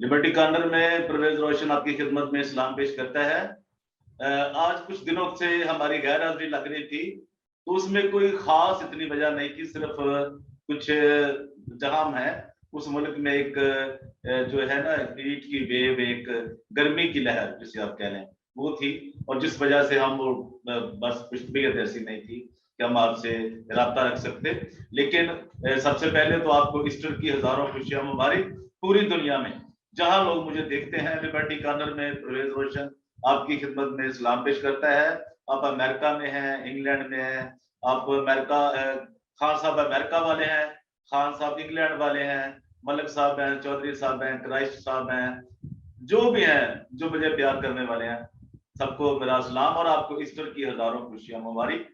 Liberty corner में परवेज रोशन आपकी खिदमत में सलाम पेश करता है। आज कुछ दिनों से हमारी गैर हाजिरी लग रही थी, तो उसमें कोई खास इतनी वजह नहीं थी, सिर्फ कुछ जहां है उस मुल्क में एक जो है ना हीट की वेव, एक गर्मी की लहर जिसे आप कह लें, वो थी। और जिस वजह से हम वो बस कुछ भी ऐसी नहीं थी कि हम आपसे रब्ता रख सकते। लेकिन सबसे पहले तो आपको ईस्टर की हजारों खुशियां मुबारक पूरी दुनिया में जहां लोग मुझे देखते हैं। लिबर्टी कॉर्नर में परवेज रोशन आपकी खिदमत में सलाम पेश करता है। आप अमेरिका में हैं, इंग्लैंड में हैं, आप अमेरिका, खान साहब अमेरिका वाले हैं, खान साहब इंग्लैंड वाले हैं, मलिक साहब हैं, चौधरी साहब हैं, क्राइस्ट साहब हैं, जो भी हैं, जो मुझे प्यार करने वाले हैं, सबको मेरा सलाम और आपको ईस्टर की हजारों खुशियां मुबारक।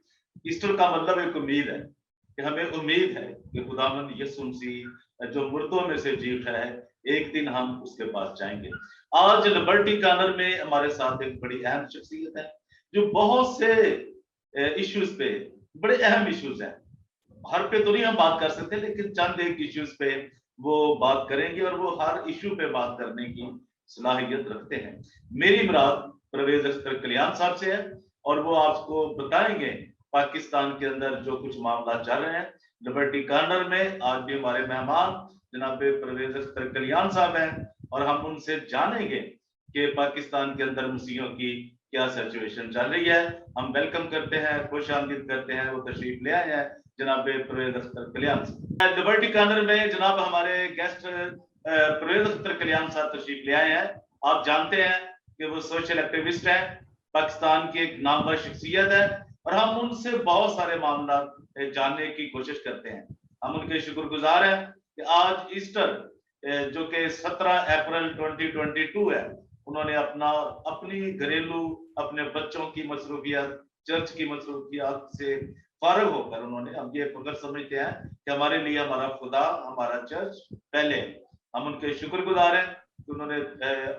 ईस्टर का मतलब एक उम्मीद है कि हमें उम्मीद है कि खुदावंद यीशु मसीह जो मुर्दों में से जी उठा है, एक दिन हम उसके पास जाएंगे। आज लिबर्टी कॉर्नर में हमारे साथ एक बड़ी अहम शख्सियत है जो बहुत से इश्यूज पे, बड़े अहम इश्यूज हैं, हर पे तो नहीं हम बात कर सकते, लेकिन चंद एक इश्यूज पे वो बात करेंगे और वो हर इश्यू पे बात करने की सलाहियत रखते हैं। मेरी मुराद परवेज अख्तर कल्याण साहब से है और वो आपको बताएंगे पाकिस्तान के अंदर जो कुछ मामला चल रहे हैं। लिबर्टी कॉर्नर में आज भी हमारे मेहमान जनाब परवेज अख्तर कल्याण साहब हैं और हम उनसे जानेंगे कि पाकिस्तान के अंदर मसीहों की क्या सिचुएशन चल रही है। हम वेलकम करते हैं, खुश आमदीद करते हैं, वो तशरीफ ले आए हैं जनाब परवेज अख्तर कल्याण। लिबर्टी कॉर्नर में जनाब हमारे गेस्ट परवेज अख्तर कल्याण साहब तशरीफ ले आए हैं। आप जानते हैं कि वो सोशल एक्टिविस्ट हैं, पाकिस्तान की एक नामवर शख्सियत है और हम उनसे बहुत सारे मामला जानने की कोशिश करते हैं। हम उनके शुक्रगुजार हैं कि आज ईस्टर जो कि 17 अप्रैल 2022 है, उन्होंने अपनी घरेलू, अपने बच्चों की मसरूफियत, चर्च की मसरूफियत से फारग होकर उन्होंने, हम ये फख्र समझते हैं कि हमारे लिए हमारा खुदा, हमारा चर्च पहले। हम उनके शुक्रगुजार हैं कि उन्होंने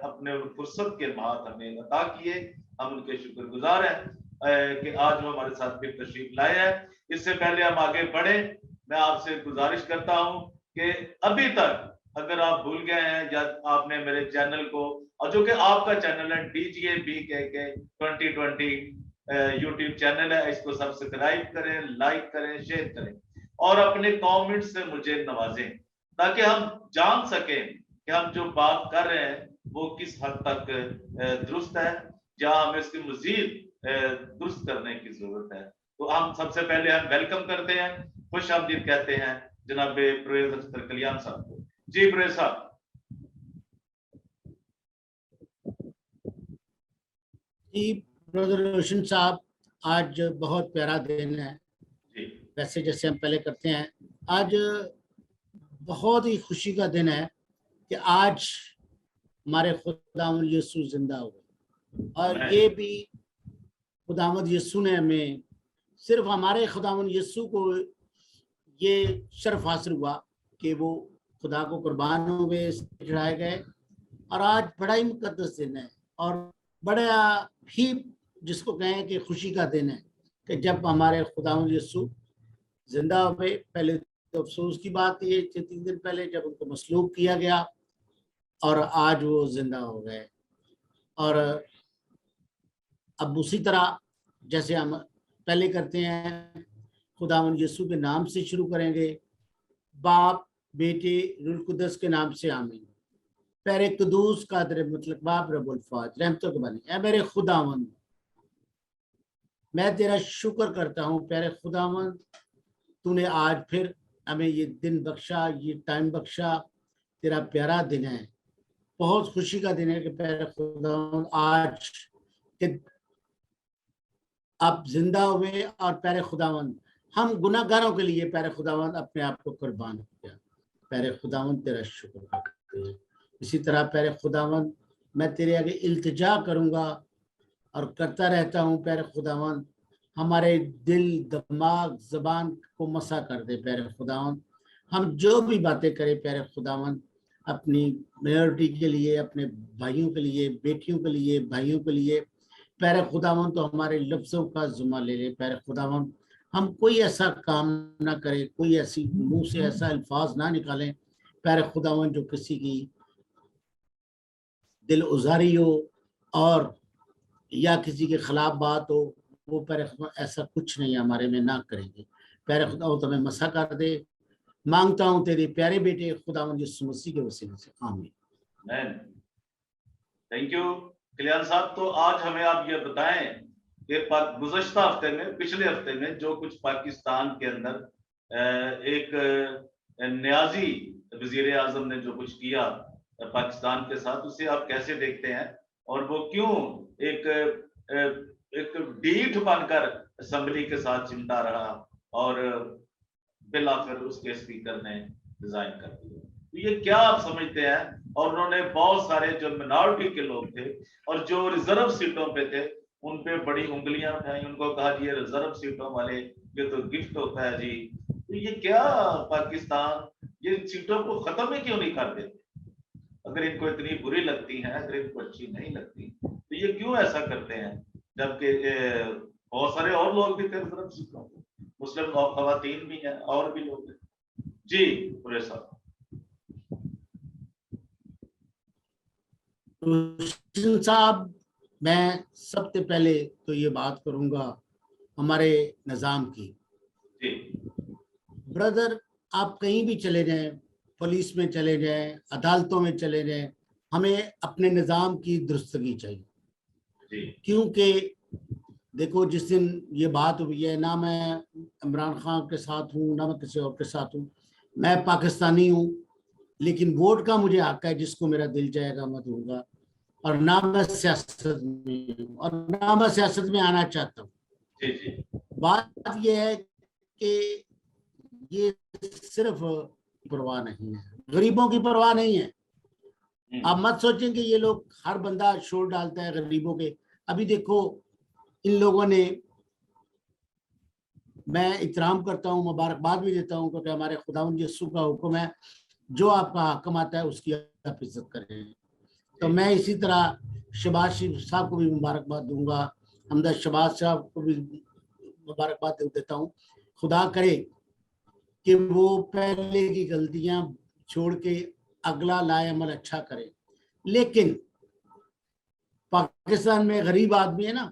अपने फुर्सत के माह हमें अता किए। हम उनके शुक्रगुजार हैं कि आज वो हमारे साथ फिर तशरीफ लाए हैं। इससे पहले हम आगे बढ़े, मैं आपसे गुजारिश करता हूं कि अभी तक अगर आप भूल गए हैं या आपने मेरे चैनल को, और जो कि आपका चैनल है डीजीए बी के 2020 यूट्यूब चैनल है, इसको सब्सक्राइब करें, लाइक करें, शेयर करें और अपने कमेंट से मुझे नवाजें, ताकि हम जान सकें कि हम जो बात कर रहे हैं वो किस हद तक दुरुस्त है या हमें इसकी मजीद दुरुस्त करने की जरूरत है। तो हम सबसे पहले हम वेलकम करते हैं, खुश आमदीद कहते हैं जनाब परवेज अख्तर कल्याण साहब को। जी परवेज साहब। जी ब्रदर रोशन साहब, आज बहुत प्यारा दिन है। जी वैसे जैसे हम पहले करते हैं, आज बहुत ही खुशी का दिन है कि आज हमारे खुदावंद यीशु जिंदा हुए। और ये भी खुदावंद यीशु ने हमें, सिर्फ हमारे खुदावंद यीशु को ये शर्फ हासिल हुआ कि वो खुदा को कुर्बान हुए, चढ़ाए गए। और आज बड़ा ही मुकद्दस दिन है और बड़ा ही, जिसको कहें कि खुशी का दिन है कि जब हमारे खुदावंद यीशु जिंदा हुए। पहले तो अफसोस की बात ये 3 दिन पहले जब उनको मसलूब किया गया और आज वो जिंदा हो गए। और अब उसी तरह जैसे हम पहले करते हैं, खुदावंद यीशु के नाम से शुरू करेंगे। बाप, बेटे, रूह कुदस के नाम से आमीन। पैरे कुदूस कादर मतलब बाप रब्बुल फाज रहमतों के बानी, ऐ मेरे खुदावंद, मैं तेरा शुक्र करता हूँ प्यारे खुदावंद, तूने आज फिर हमें ये दिन बख्शा, ये टाइम बख्शा। तेरा प्यारा दिन है, बहुत खुशी का दिन है कि प्यारे खुदावंद आज कि आप जिंदा हुए। और प्यारे खुदावंद, हम गुनाहगारों के लिए प्यारे खुदावंद अपने आप को कुर्बान किया। प्यारे खुदावंद तेरा शुक्र करते हैं। इसी तरह प्यारे खुदावंद, मैं तेरे आगे इल्तिजा करूंगा और करता रहता हूँ प्यारे खुदावंद, हमारे दिल, दिमाग, जबान को मसा कर दे प्यारे खुदावंद। हम जो भी बातें करें प्यारे खुदावंद, अपनी माइनॉरिटी के लिए, अपने भाइयों के लिए, बेटियों के लिए, भाइयों के लिए प्यारे खुदावंद, तो हमारे लफ्ज़ों का जुम्मा ले ले प्यारे खुदावंद। हम कोई ऐसा काम ना करें, कोई ऐसी मुंह से ऐसा अल्फाज ना निकालें प्यारे खुदावंद जो किसी की दिल उजारी हो और या किसी के खिलाफ बात हो, वो पैर खुदा ऐसा कुछ नहीं हमारे में ना करेंगे। पैर खुदा हो तुम्हें मसा कर दे। मांगता हूं तेरे प्यारे बेटे खुदावंद यीशु मसीह के वसीले से, आमीन। थैंक यू कल्याण साहब। तो आज हमें आप ये बताएं कि गुज़श्ता हफ्ते में, पिछले हफ्ते में जो कुछ पाकिस्तान के अंदर एक न्याजी वजीर आजम ने जो कुछ किया पाकिस्तान के साथ, उसे आप कैसे देखते हैं और वो क्यों एक डीठ बनकर असेंबली के साथ चिमटा रहा और बिल आखिर उसके स्पीकर ने डिजाइन कर दिया? तो ये क्या आप समझते हैं? और उन्होंने बहुत सारे जो मिनॉरिटी के लोग थे और जो रिजर्व सीटों पे थे उन पे बड़ी उंगलियां उठाई, उनको कहा जी ये रिजर्व सीटों वाले ये तो गिफ्ट होता है जी। तो ये क्या पाकिस्तान ये सीटों को खत्म ही क्यों नहीं कर देते? अगर इनको इतनी बुरी लगती हैं, अगर इनको अच्छी नहीं लगती, तो ये क्यों ऐसा करते हैं? जबकि बहुत सारे और लोग भी थे रिजर्व सीटों पे, मुस्लिम खवातीन भी हैं और भी लोग हैं। जी पुरेश साहब। साहब, मैं सबसे पहले तो ये बात करूंगा हमारे निज़ाम की। जी ब्रदर, आप कहीं भी चले जाएं, पुलिस में चले जाएं, अदालतों में चले जाएं, हमें अपने निज़ाम की दुरुस्तगी चाहिए। जी क्योंकि देखो, जिस दिन ये बात हुई है, ना मैं इमरान खान के साथ हूँ ना मैं किसी और के साथ हूँ, मैं पाकिस्तानी हूँ, लेकिन वोट का मुझे हक है, जिसको मेरा दिल जाएगा मैं दूंगा। और ना मैं सियासत में हूँ और ना मैं सियासत में आना चाहता हूँ। जी जी बात यह है कि ये सिर्फ परवाह नहीं है, गरीबों की परवाह नहीं है। आप मत सोचें कि ये लोग, हर बंदा शोर डालता है गरीबों के। अभी देखो, इन लोगों ने, मैं इतराम करता हूँ, मुबारकबाद भी देता हूँ, क्योंकि हमारे खुदावंद यीशु का हुक्म है, जो आपका हकम आता है उसकी आप इज्जत करें। तो मैं इसी तरह शहबाज शरीफ साहब को भी मुबारकबाद दूंगा, हमदर्द शहबाज साहब को भी मुबारकबाद देता हूँ। खुदा करे कि वो पहले की गलतियां छोड़ के अगला लाए अमल अच्छा करें। लेकिन पाकिस्तान में गरीब आदमी है ना,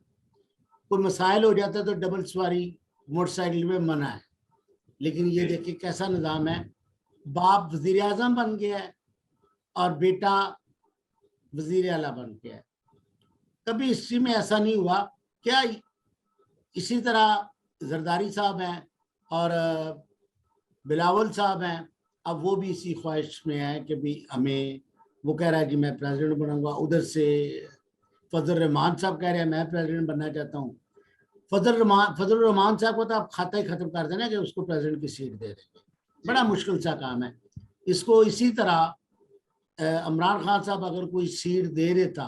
कोई मसाइल हो जाता है तो डबल सवारी मोटरसाइकिल में मना है। लेकिन ये देखिए कैसा निज़ाम है, बाप वजीर आजम बन गया है और बेटा वजीर आला बन गया है। कभी हिस्ट्री में ऐसा नहीं हुआ। क्या इसी तरह जरदारी साहब हैं और बिलावल साहब हैं, अब वो भी इसी ख्वाहिश में है कि भी हमें, वो कह रहा है कि मैं प्रेसिडेंट बनूंगा। उधर से फजल रहमान साहब कह रहे हैं मैं प्रेसिडेंट बनना चाहता हूँ। फजल रहमान साहब को तो आप खाता ही खत्म कर देना कि उसको प्रेसिडेंट की सीट दे देंगे, बड़ा मुश्किल सा काम है इसको। इसी तरह इमरान खान साहब अगर कोई सीट दे देता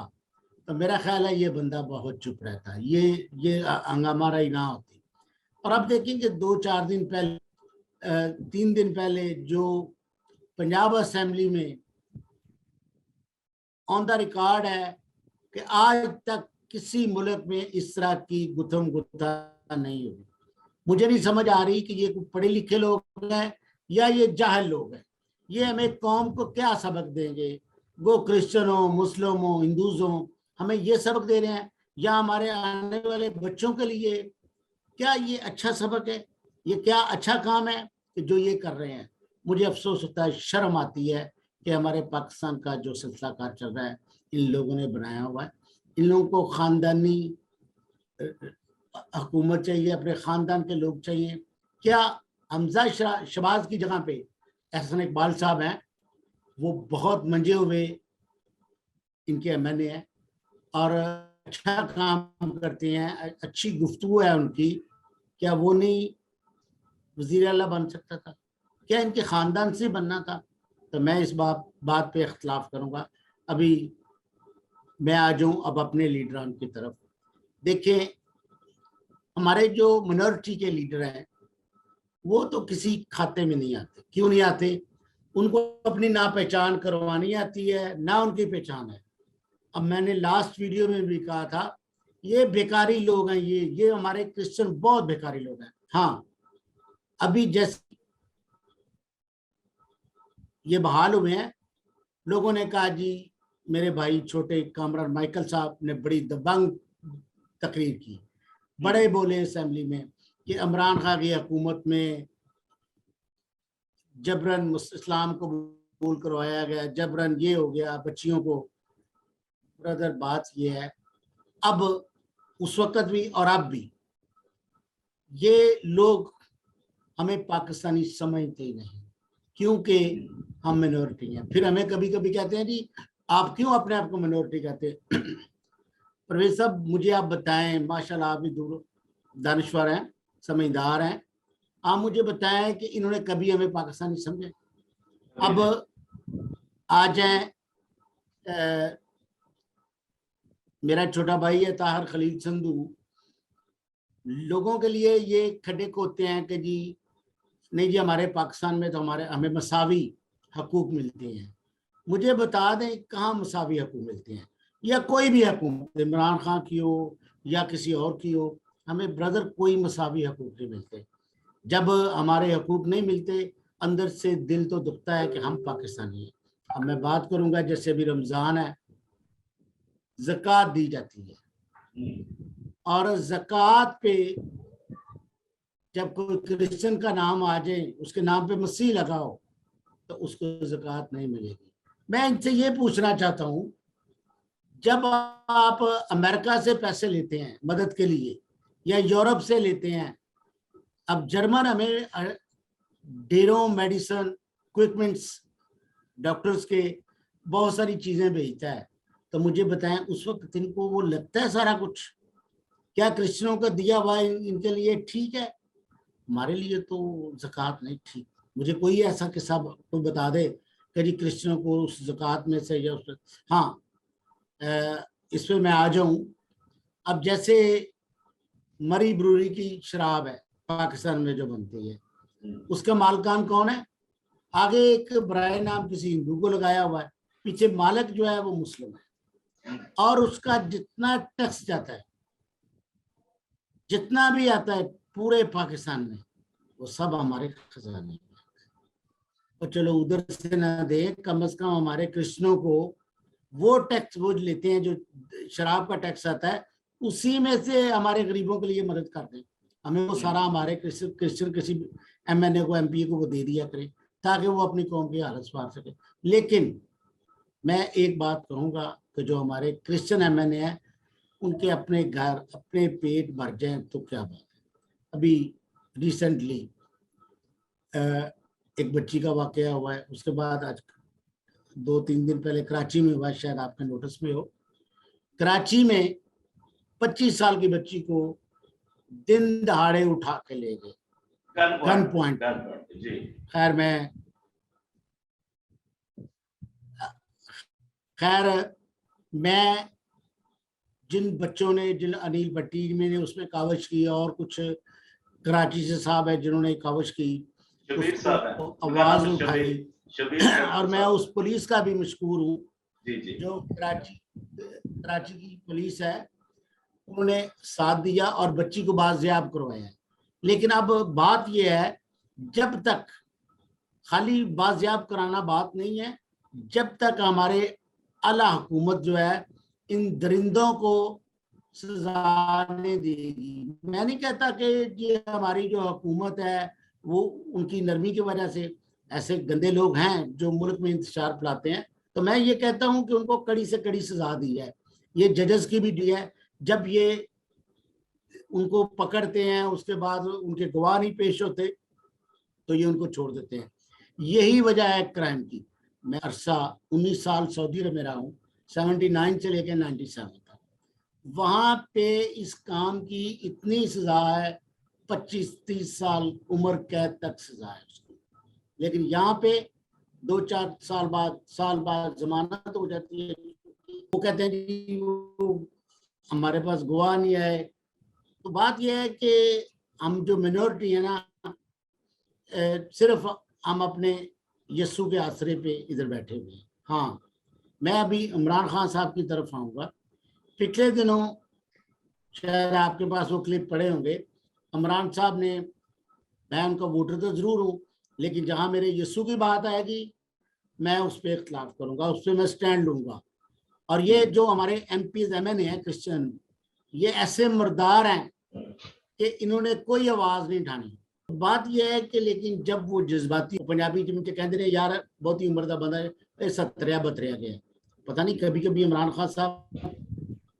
तो मेरा ख्याल है ये बंदा बहुत चुप रहता, ये हंगामा रही ना होती। और अब देखेंगे 2-4 दिन पहले, 3 दिन पहले जो पंजाब असेंबली में ऑन द रिकॉर्ड है कि आज तक किसी मुल्क में इस तरह की गुथम गुत्था नहीं हुई। मुझे नहीं समझ आ रही कि ये पढ़े लिखे लोग हैं या ये जाहिल लोग हैं। ये हमें कौम को क्या सबक देंगे? वो क्रिश्चियन हो, मुस्लिम हो, हिंदूज हो, हमें ये सबक दे रहे हैं? या हमारे आने वाले बच्चों के लिए क्या ये अच्छा सबक है? ये क्या अच्छा काम है कि जो ये कर रहे हैं? मुझे अफसोस होता है, शर्म आती है कि हमारे पाकिस्तान का जो सिलसिला कार चल रहा है इन लोगों ने बनाया हुआ है। इन लोगों को खानदानी हुकूमत चाहिए, अपने खानदान के लोग चाहिए। क्या हमजा शहबाज की जगह पे एहसन इकबाल साहब हैं, वो बहुत मंजे हुए इनके एमएनए हैं और अच्छा काम करते हैं, अच्छी गुफ्तगू है उनकी। क्या वो नहीं वजीर आला बन सकता था? क्या इनके खानदान से बनना था? तो मैं इस बात पे इख्तलाफ करूंगा। अभी मैं आ जाऊं अब अपने लीडरान की तरफ। देखें, हमारे जो मिनॉरिटी के लीडर हैं वो तो किसी खाते में नहीं आते। क्यों नहीं आते? उनको अपनी ना पहचान करवानी आती है, ना उनकी पहचान है। अब मैंने लास्ट वीडियो में भी कहा था, ये बेकारी लोग हैं, ये हमारे क्रिश्चियन बहुत बेकारी लोग हैं। हाँ, अभी जैसे ये बहाल हुए हैं, लोगों ने कहा जी मेरे भाई छोटे कामरान माइकल साहब ने बड़ी दबंग तकरीर की, बड़े बोले असेंबली में कि इमरान खान की हुकूमत में जबरन इस्लाम को कबूल करवाया गया, जबरन ये हो गया बच्चियों को। ब्रदर बात ये है, अब उस वक्त भी और अब भी ये लोग हमें पाकिस्तानी समझते ही नहीं, क्योंकि हम मिनोरिटी हैं। फिर हमें कभी कभी कहते हैं जी आप क्यों अपने आप को मिनोरिटी कहते हैं। परवेज साहब मुझे आप बताएं, माशाल्लाह आप भी दूर दानिश्वर हैं, समझदार हैं, आप मुझे बताएं कि इन्होंने कभी हमें पाकिस्तानी समझे। अब आ जाए, मेरा छोटा भाई है ताहिर खलील संधू, लोगों के लिए ये खड्डे होते हैं कि जी नहीं जी हमारे पाकिस्तान में तो हमें मसावी हकूक मिलते हैं। मुझे बता दें कहाँ मसावी हकूक मिलते हैं, या कोई भी हकूमत इमरान खान की हो या किसी और की हो, हमें ब्रदर कोई मसावी हकूक नहीं मिलते। जब हमारे हकूक नहीं मिलते अंदर से दिल तो दुखता है कि हम पाकिस्तानी हैं। अब मैं बात करूंगा, जैसे अभी रमजान है, ज़कात दी जाती है, और ज़कात पे जब कोई क्रिश्चियन का नाम आ जाए, उसके नाम पे मसीह लगाओ, तो उसको ज़कात नहीं मिलेगी। मैं इनसे ये पूछना चाहता हूं, जब आप अमेरिका से पैसे लेते हैं मदद के लिए या यूरोप से लेते हैं, अब जर्मन हमें डेरों मेडिसिन इक्विपमेंट्स डॉक्टर्स के बहुत सारी चीजें भेजता है, तो मुझे बताएं उस वक्त इनको वो लगता है सारा कुछ, क्या क्रिश्चियनों का दिया हुआ इनके लिए ठीक है? हमारे लिए तो ज़कात नहीं ठीक। मुझे कोई ऐसा किस्सा कोई बता दे कि जी क्रिश्चियनों को उस ज़कात में से या उस, हाँ इस पे मैं आ जाऊं। अब जैसे मरी ब्रूरी की शराब है पाकिस्तान में जो बनती है, उसका मालकान कौन है? आगे एक बराए नाम किसी हिंदू को लगाया हुआ है, पीछे मालिक जो है वो मुस्लिम है, और उसका जितना टैक्स जाता है, जितना भी आता है पूरे पाकिस्तान में, वो सब हमारे खजाने में। और चलो उधर से ना दे, कम से कम हमारे क्रिश्चियनों को वो टैक्स वो लेते हैं जो शराब का टैक्स आता है, उसी में से हमारे गरीबों के लिए मदद करते हैं। हमें वो सारा हमारे क्रिश्चियन किसी एमएनए को एमपी को वो दे दिया करे ताकि वो अपनी कौम की हालत सुधार सके। लेकिन मैं एक बात कहूँगा कि जो हमारे क्रिश्चियन एमएनए हैं उनके अपने घर अपने पेट भर जाए तो क्या बात है। अभी रिसेंटली एक बच्ची का वाकया हुआ है, उसके बाद आज 2-3 दिन पहले कराची में हुआ, शायद आपके नोटिस में हो, कराची में 25 साल की बच्ची को दिन दहाड़े उठा के ले गए गन पॉइंट। खैर मैं जिन बच्चों ने, जिन अनिल भट्टी में ने उसमें कावश की, और कुछ कराची से साहब है जिन्होंने कावश की, आवाज उठाई, और मैं उस पुलिस का भी मशकूर हूँ जो कराची की पुलिस है, उन्होंने साथ दिया और बच्ची को बाजियाब करवाया। लेकिन अब बात यह है, जब तक खाली बाजियाब कराना बात नहीं है, जब तक हमारे आला हुकूमत जो है इन दरिंदों को सजा नहीं देगी। मैं नहीं कहता कि ये हमारी जो हुकूमत है वो उनकी नरमी की वजह से, ऐसे गंदे लोग हैं जो मुल्क में इंतशार फैलाते हैं, तो मैं ये कहता हूं कि उनको कड़ी से कड़ी सजा दी जाए। ये जजेस की भी दी है, जब ये उनको पकड़ते हैं उसके बाद उनके गवाह नहीं पेश होते तो ये उनको छोड़ देते हैं। यही वजह है क्राइम की। मैं अरसा 19 साल सऊदी अरब में रहा हूँ, 79 से लेकर 97 तक। वहां पे इस काम की इतनी सजा है, 25-30 साल उम्र कैद तक सजा है उसकी। लेकिन यहाँ पे 2-4 साल बाद जमानत हो जाती है। वो कहते हैं जी वो हमारे पास गवाह नहीं आए। तो बात यह है कि हम जो मिनोरिटी है ना, सिर्फ हम अपने यस्सु के आसरे पे इधर बैठे हुए हैं। हाँ, मैं अभी इमरान खान साहब की तरफ आऊँगा। पिछले दिनों शायद आपके पास वो क्लिप पड़े होंगे, इमरान साहब ने, मैं उनका वोटर तो ज़रूर हूँ, लेकिन जहाँ मेरे यस्सु की बात आएगी मैं उस पर इख्तलाफ करूँगा, उस पर मैं स्टैंड लूँगा। और ये जो हमारे MP MNA हैं क्रिश्चियन, ये ऐसे मर्दार हैं कि इन्होंने कोई आवाज नहीं उठानी। बात यह है कि लेकिन जब वो जज्बाती पंजाबी जिनके कहते रहे यार बहुत ही उम्र का बंदा है, 17-32 गया, पता नहीं, कभी कभी इमरान खान साहब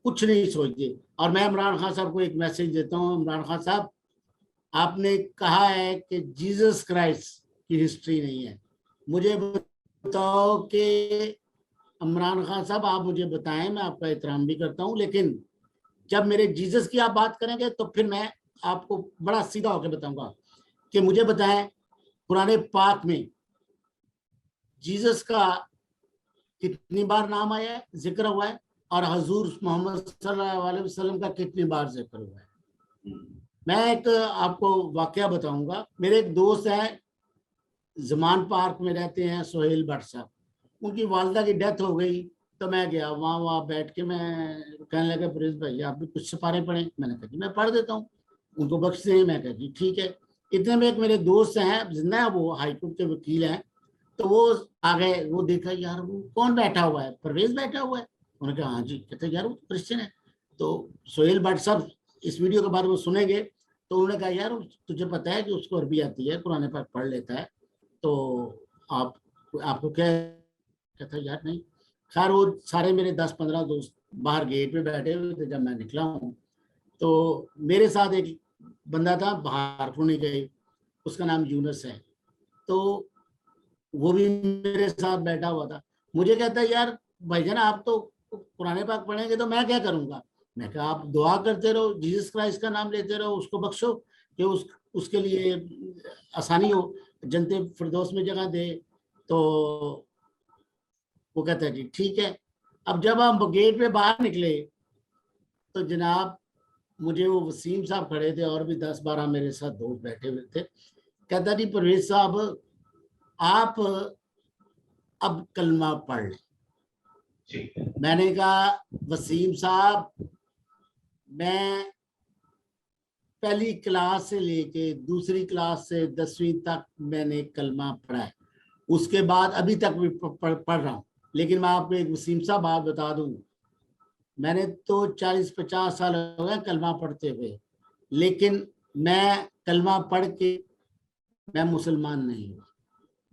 कुछ नहीं सोचते। और मैं इमरान खान साहब को एक मैसेज देता हूँ, इमरान खान साहब, आपने कहा है कि जीसस क्राइस्ट की हिस्ट्री नहीं है, मुझे बताओ कि इमरान खान साहब आप मुझे बताएं, मैं आपका एहतराम भी करता हूं, लेकिन जब मेरे जीसस की आप बात करेंगे तो फिर मैं आपको बड़ा सीधा होकर बताऊंगा कि मुझे बताएं कुरान पाक में जीसस का कितनी बार नाम आया है, जिक्र हुआ है, और हजूर मोहम्मद सल्लल्लाहु अलैहि वसल्लम का कितनी बार जिक्र हुआ है। मैं एक आपको वाकया बताऊंगा। मेरे एक दोस्त हैं, जमान पार्क में रहते हैं, सोहेल भट्ट साहब, उनकी वालदा की डेथ हो गई, तो मैं गया वहाँ बैठ के मैं कहने लगा परेश भाई आप भी कुछ सिपारे पढ़ें। मैंने कहा कि मैं पढ़ देता हूँ, उनको बख्श दें। मैं कहा जी ठीक है। इतने में एक मेरे दोस्त हैं जिंदा है, वो हाईकोर्ट के वकील हैं, तो वो आ गए, वो देखा यार वो कौन बैठा हुआ है, परवेज बैठा हुआ है। उन्होंने कहा हाँ जी। कहते यार वो क्रिश्चियन है। तो सोहेल भट्ट साहब इस वीडियो के बाद वो सुनेंगे, तो उन्होंने कहा यार तुझे पता है कि उसको अरबी आती है, कुरान पाक पढ़ लेता है, तो आपको क्या। कहता यार नहीं। खैर वो सारे मेरे 10-15 दोस्त बाहर गेट पे बैठे हुए थे। जब मैं निकला हूँ तो मेरे साथ एक बंदा था बाहर पुणे गए, उसका नाम यूनस है, तो वो भी मेरे साथ बैठा हुआ था। मुझे कहता है यार भाईजान आप तो कुरान पाक पढ़ेंगे तो मैं क्या करूंगा। मैं कहा आप दुआ करते रहो, जीसस क्राइस्ट का नाम लेते रहो, उसको बख्शो कि उसके लिए आसानी हो, जन्नत फिरदौस में जगह दे। तो वो कहता है जी ठीक है। अब जब हम गेट पे बाहर निकले तो जनाब मुझे वो वसीम साहब खड़े थे और भी 10-12 मेरे साथ दोस्त बैठे हुए थे। कहता जी परवेज साहब आप अब कलमा पढ़ लें। मैंने कहा वसीम साहब मैं पहली क्लास से लेके दूसरी क्लास से 10वीं तक मैंने कलमा पढ़ा है, उसके बाद अभी तक भी पढ़ रहा हूँ। लेकिन मैं आपको एक वसीम साहब बात बता दूं, मैंने तो 40-50 साल हो गए कलमा पढ़ते हुए, लेकिन मैं कलमा पढ़ के मैं मुसलमान नहीं हूँ।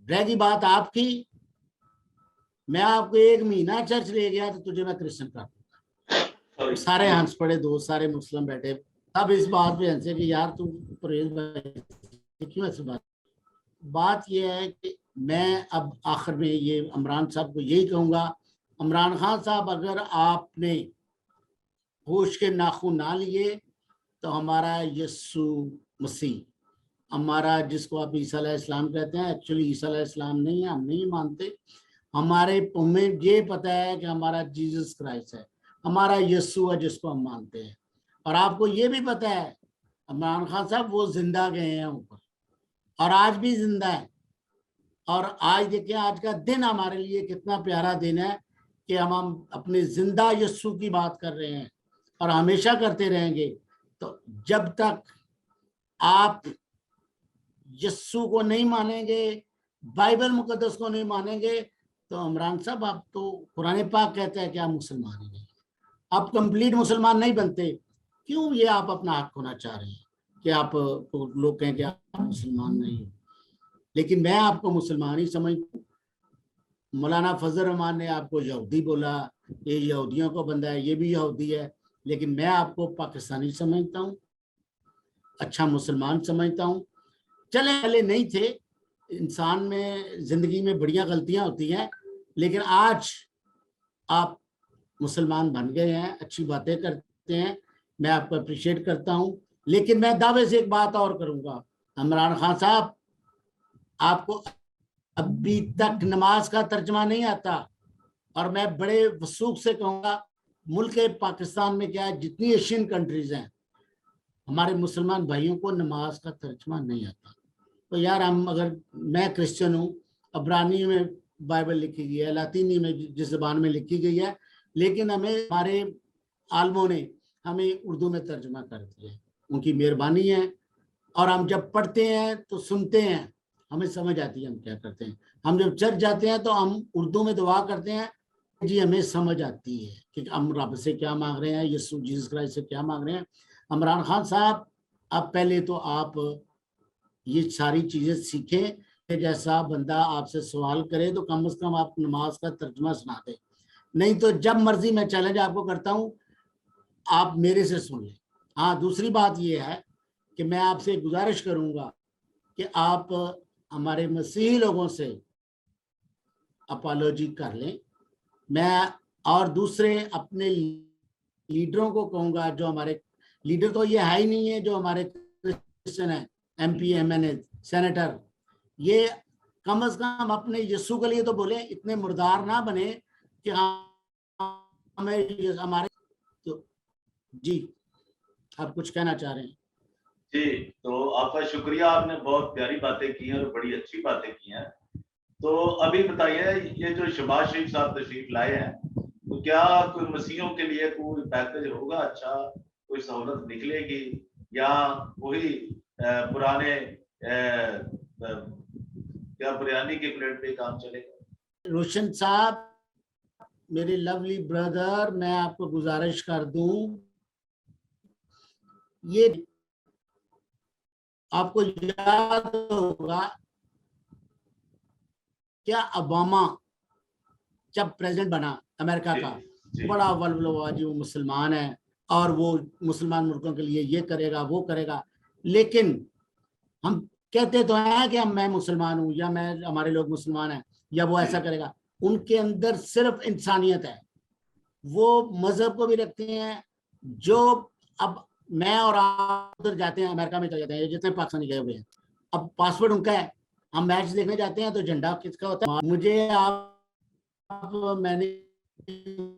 रहेगी बात आपकी, मैं आपको 1 महीना चर्च ले गया तो तुझे मैं क्रिश्चियन कर दूंगा। सारे हंस पड़े, दोस्त सारे मुस्लिम बैठे, अब इस बात पे हंसे कि यार तू परहेज भाई क्यों ऐसी बात यह है कि मैं अब आखिर में ये इमरान साहब को यही कहूँगा, इमरान खान साहब अगर आपने होश के नाखून ना लिए तो हमारा यस्सु मसीह, हमारा जिसको आप ईसा अलैहिस्सलाम कहते हैं, एक्चुअली ईसा अलैहिस्सलाम नहीं है, हम नहीं मानते। हमारे हमें ये पता है कि हमारा जीसस क्राइस्ट है, हमारा यस्सु है जिसको हम मानते हैं। और आपको ये भी पता है इमरान खान साहब वो जिंदा गए हैं ऊपर और आज भी जिंदा है। और आज देखिए आज का दिन हमारे लिए कितना प्यारा दिन है कि हम अपने जिंदा यस्सु की बात कर रहे हैं और हमेशा करते रहेंगे। तो जब तक आप यस्सु को नहीं मानेंगे, बाइबल मुकद्दस को नहीं मानेंगे, तो इमरान साहब आप तो कुरान पाक कहते हैं कि आप मुसलमान ही नहीं, आप कंप्लीट मुसलमान नहीं बनते। क्यों ये आप अपना हक होना चाह रहे हैं कि आप तो लोग कहें कि आप मुसलमान नहीं हो, लेकिन मैं आपको मुसलमान ही समझता हूँ। मौलाना फजल रहमान ने आपको यहूदी बोला, ये यहूदियों को बंदा है, ये भी यहूदी है, लेकिन मैं आपको पाकिस्तानी समझता हूँ, अच्छा मुसलमान समझता हूँ। चले पहले नहीं थे, इंसान में जिंदगी में बढ़िया गलतियां होती हैं, लेकिन आज आप मुसलमान बन गए हैं, अच्छी बातें करते हैं, मैं आपको अप्रिशिएट करता हूं। लेकिन मैं दावे से एक बात और करूंगा, इमरान खान साहब आपको अभी तक नमाज का तर्जमा नहीं आता, और मैं बड़े वसूख से कहूंगा मुल्क पाकिस्तान में क्या है, जितनी एशियन कंट्रीज हैं, हमारे मुसलमान भाइयों को नमाज का तर्जमा नहीं आता। तो यार हम अगर, मैं क्रिश्चियन हूँ, अब्रानी में बाइबल लिखी गई है, लातीनी में जिस ज़बान में लिखी गई है, लेकिन हमें हमारे आलमों ने हमें उर्दू में तर्जुमा कर दिया, उनकी मेहरबानी है। और हम जब पढ़ते हैं तो सुनते हैं, हमें समझ आती है हम क्या करते हैं। हम जब चर्च जाते हैं तो हम उर्दू में दुआ करते हैं, जी हमें समझ आती है कि हम रब से क्या मांग रहे हैं, यीशु जीसस क्राइस्ट से क्या मांग रहे हैं। इमरान खान साहब, अब पहले तो आप ये सारी चीजें सीखें कि जैसा बंदा आपसे सवाल करे तो कम से कम आप नमाज का तर्जुमा सुना दें, नहीं तो जब मर्जी मैं चैलेंज आपको करता हूं, आप मेरे से सुन लें। हाँ, दूसरी बात ये है कि मैं आपसे गुजारिश करूंगा कि आप हमारे मसीही लोगों से अपोलॉजी कर लें। मैं और दूसरे अपने लीडरों को कहूंगा, जो हमारे लीडर तो ये है ही नहीं है जो हमारे क्रिश्चियन है, MP MNA सेनेटर, ये कम से कम अपने यीशु के लिए तो बोले, इतने मुर्दार ना बने कि हमें हमारे तो जी आप कुछ कहना चाह रहे हैं? जी, तो आपका शुक्रिया, आपने बहुत प्यारी बातें की हैं और बड़ी अच्छी बातें की हैं। तो अभी बताइए, ये जो शहबाज शरीफ साहब तशरीफ लाए हैं, तो क्या कोई मसीहों के लिए कोई पैकेज होगा अच्छा, कोई सहूलत निकलेगी, या वही पुराने क्या बिरयानी के प्लेट पे काम चलेगा? रोशन साहब, मेरे लवली ब्रदर, मैं आपको गुजारिश कर दूं, ये आपको याद होगा क्या ओबामा जब प्रेसिडेंट बना अमेरिका का, बड़ा वल्लवाजी, वो मुसलमान है और वो मुसलमान मुल्कों के लिए ये करेगा वो करेगा, लेकिन हम कहते तो हैं कि मैं मुसलमान हूं या मैं हमारे लोग मुसलमान हैं या वो ऐसा करेगा, उनके अंदर सिर्फ इंसानियत है। वो मजहब को भी रखते हैं। जो अब मैं और आप उधर जाते हैं, अमेरिका में चले जाते हैं, जितने पाकिस्तानी गए हुए हैं, अब पासपोर्ट उनका है, हम मैच देखने जाते हैं तो झंडा किसका होता है? मुझे आप मैंने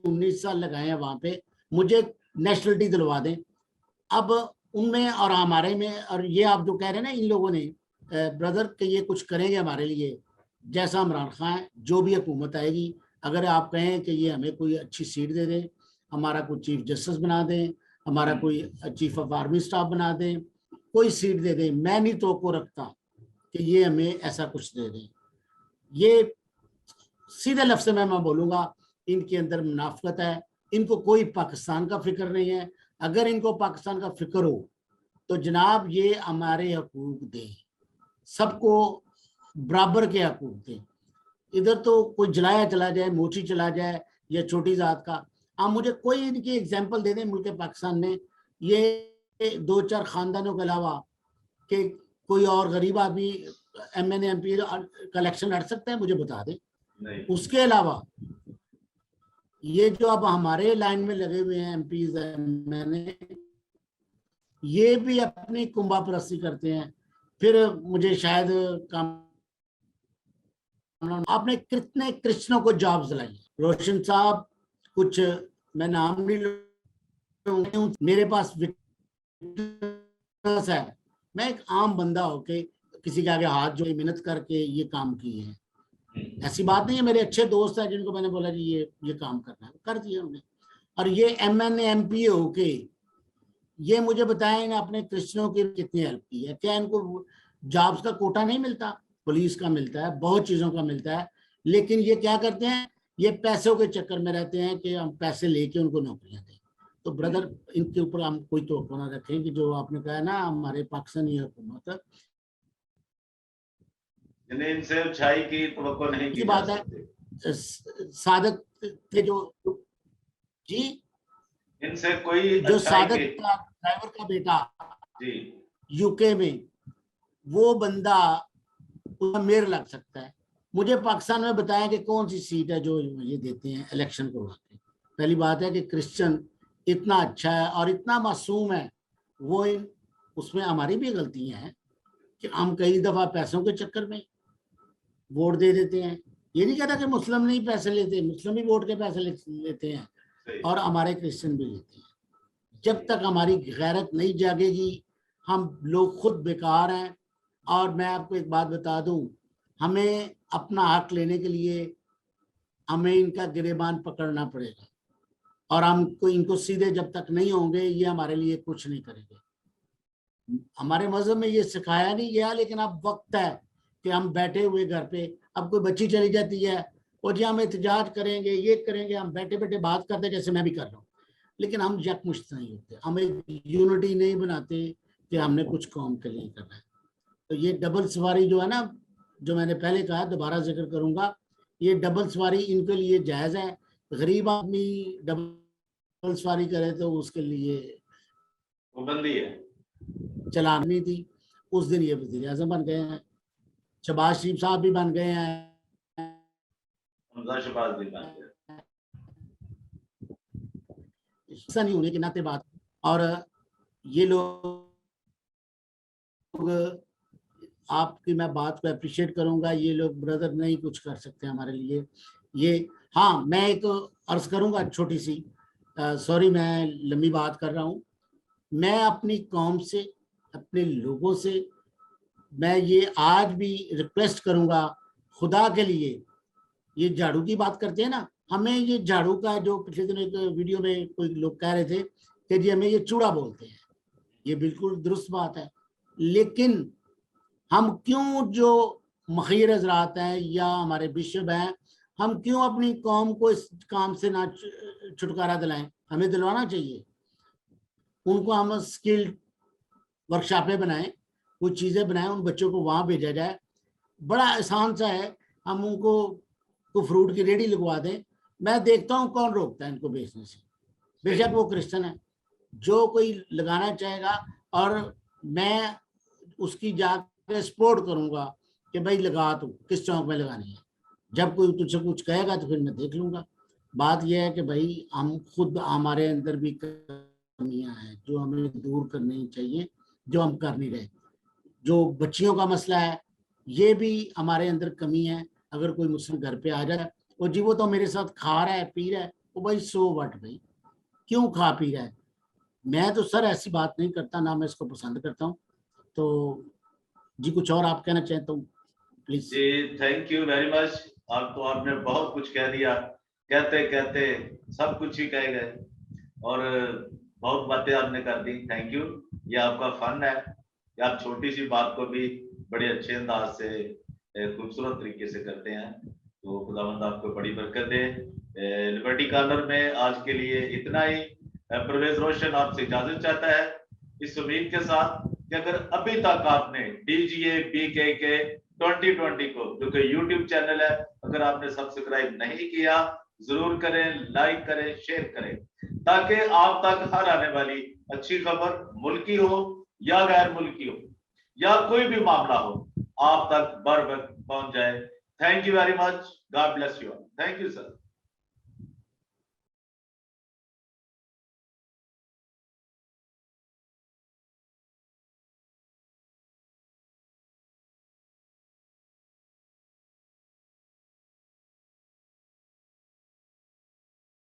19 साल लगाए हैं वहां पे, मुझे नेशनलिटी दिलवा दें। अब उनमें और हमारे में, और ये आप जो कह रहे हैं ना इन लोगों ने ब्रदर कि ये कुछ करेंगे हमारे लिए, जैसा इमरान खान है, जो भी हुकूमत आएगी, अगर आप कहें कि ये हमें कोई अच्छी सीट दे दें, हमारा कोई चीफ जस्टिस बना दें, हमारा कोई चीफ ऑफ आर्मी स्टाफ बना दें, कोई सीट दे दें, मैं नहीं तो को रखता कि ये हमें ऐसा कुछ दे दें। ये सीधे लफ्ज़ में मैं बोलूँगा, इनके अंदर मुनाफिकत है, इनको कोई पाकिस्तान का फिक्र नहीं है। अगर इनको पाकिस्तान का फिक्र हो तो जनाब ये हमारे हकूक दें, सबको बराबर के हकूक दें। इधर तो कोई जलाया चला जाए, मोची चला जाए या छोटी जात का, आप मुझे कोई इनकी एग्जाम्पल दे दें मुल्क पाकिस्तान में, ये 2-4 खानदानों के अलावा कि कोई और गरीब आदमी MNA MP का इलेक्शन लड़ सकता है, मुझे बता दें। उसके अलावा ये जो अब हमारे लाइन में लगे हुए हैं MPs MNA, ये भी अपनी कुंभा परस्ती करते हैं। फिर मुझे शायद आपने कितने क्रिश्चियनों को जॉब्स दिलाई? रोशन साहब, कुछ मैं नाम नहीं लूंगा, मेरे पास विटनेस है, मैं एक आम बंदा होके किसी के आगे हाथ जोड़े मेहनत करके ये काम किए हैं। ऐसी बात नहीं है, मेरे अच्छे दोस्त हैं जिनको मैंने बोला जी ये काम करना है, कर दिया उन्होंने। और ये MNA MP होके ये मुझे बताएं ना, अपने क्रिश्चियनों की कितनी हेल्प की है? क्या इनको जॉब्स का कोटा नहीं मिलता? पुलिस का मिलता है, बहुत चीजों का मिलता है, लेकिन ये क्या करते हैं, ये पैसों के चक्कर में रहते हैं कि हम पैसे लेके उनको नौकरियां दें। तो ब्रदर, इनके ऊपर हम कोई तो ना रखें कि जो आपने कहा ना हमारे पाकिस्तानी हुकूमत इनसे अच्छाई की तवक्को नहीं की बात है। सादक थे जो जी, इनसे कोई जो सादक का ड्राइवर का बेटा जी UK में, वो बंदा मेयर लग सकता है। मुझे पाकिस्तान में बताया कि कौन सी सीट है जो ये देते हैं इलेक्शन करवाते हैं। पहली बात है कि क्रिश्चियन इतना अच्छा है और इतना मासूम है, वो उसमें हमारी भी गलतियां हैं कि हम कई दफा पैसों के चक्कर में वोट दे देते हैं। ये नहीं कहता कि मुस्लिम नहीं पैसे लेते, मुस्लिम भी वोट के पैसे लेते हैं और हमारे क्रिश्चियन भी लेते हैं। जब तक हमारी गैरत नहीं जागेगी, हम लोग खुद बेकार हैं। और मैं आपको एक बात बता दूं, हमें अपना हक लेने के लिए हमें इनका गिरेबान पकड़ना पड़ेगा, और हमको इनको सीधे जब तक नहीं होंगे, ये हमारे लिए कुछ नहीं करेंगे। हमारे मजहब में ये सिखाया नहीं गया, लेकिन अब वक्त है कि हम बैठे हुए घर पे, अब कोई बच्ची चली जाती है और जी हम एहतजाज करेंगे, ये करेंगे, हम बैठे बैठे बात करते जैसे मैं भी कर रहा हूँ, लेकिन हम यकमुश्त नहीं होते, हम एक यूनिटी नहीं बनाते कि हमने कुछ कौम के लिए करना है। तो ये डबल सवारी जो है ना, जो मैंने पहले कहा, दोबारा जिक्र करूंगा, ये डबल सवारी इनके लिए जायज़ है। गरीब आदमी डबल सवारी करे तो उसके लिए पाबंदी है। चलान नहीं थी। उस दिन ये वज़ीर आज़म बन गए हैं, शहबाज शरीफ साहब भी बन गए हैं, शहबाज भी बन गए। ऐसा नहीं होने के नाते बात। और ये लोग, आपकी मैं बात को अप्रिशिएट करूंगा, ये लोग ब्रदर नहीं कुछ कर सकते हमारे लिए ये। हाँ, मैं एक अर्ज करूंगा छोटी सी, सॉरी मैं लंबी बात कर रहा हूं। मैं अपनी कौम से, अपने लोगों से मैं ये आज भी रिक्वेस्ट करूंगा, खुदा के लिए, ये झाड़ू की बात करते हैं ना, हमें ये झाड़ू का, जो पिछले दिनों एक वीडियो में कोई लोग कह रहे थे कि जी हमें ये चूड़ा बोलते हैं, ये बिल्कुल दुरुस्त बात है, लेकिन हम क्यों, जो मखीर हजरात हैं या हमारे बिशप हैं, हम क्यों अपनी कौम को इस काम से ना छुटकारा दिलाएं? हमें दिलवाना चाहिए उनको। हम स्किल्ड वर्कशॉपें बनाएं, कुछ चीज़ें बनाएं, उन बच्चों को वहाँ भेजा जाए। बड़ा आसान सा है, हम उनको को फ्रूट की रेडी लगवा दें, मैं देखता हूँ कौन रोकता है इनको बेचने से। बेशक वो क्रिश्चियन है, जो कोई लगाना चाहेगा, और मैं उसकी जाके सपोर्ट करूंगा कि भाई लगा, तो किस चौक में लगानी है। जब कोई तुझसे कुछ कहेगा तो फिर मैं देख लूंगा। बात यह है कि भाई हम खुद, हमारे अंदर भी कमियां हैं जो हमें दूर करनी चाहिए, जो हम कर नहीं रहे। जो बच्चियों का मसला है, ये भी हमारे अंदर कमी है। अगर कोई मुस्लिम घर पे आ जाए और जी वो तो मेरे साथ खा रहा है, पी रहा है, तो भाई सो वट, भाई क्यों खा पी रहा है? मैं तो सर ऐसी बात नहीं करता, ना मैं इसको पसंद करता हूँ। तो जी कुछ और आप कहना चाहें तो प्लीज। जी थैंक यू वेरी मच। आप तो आपने बहुत कुछ कह दिया, कहते कहते सब कुछ ही कह गए, और बहुत बातें आपने कर दी। Thank you. ये आपका फन है कि आप छोटी सी बात को भी बड़े अच्छे अंदाज से, खूबसूरत तरीके से करते हैं। तो खुदावंद आपको बड़ी बरकत दे। लिबर्टी कॉर्नर में आज के लिए इतना ही। परवेज रोशन आपसे इजाजत चाहता है, इस उम्मीद के साथ कि अगर अभी तक आपने DGA BKK 2020 को, जो कि यूट्यूब चैनल है, अगर आपने सब्सक्राइब नहीं किया, जरूर करें, लाइक करें, शेयर करें, ताकि आप तक हर आने वाली अच्छी खबर, मुल्की हो या गैर मुल्की हो या कोई भी मामला हो, आप तक बर वक्त पहुंच जाए। Thank you very much. God bless you. Thank you sir.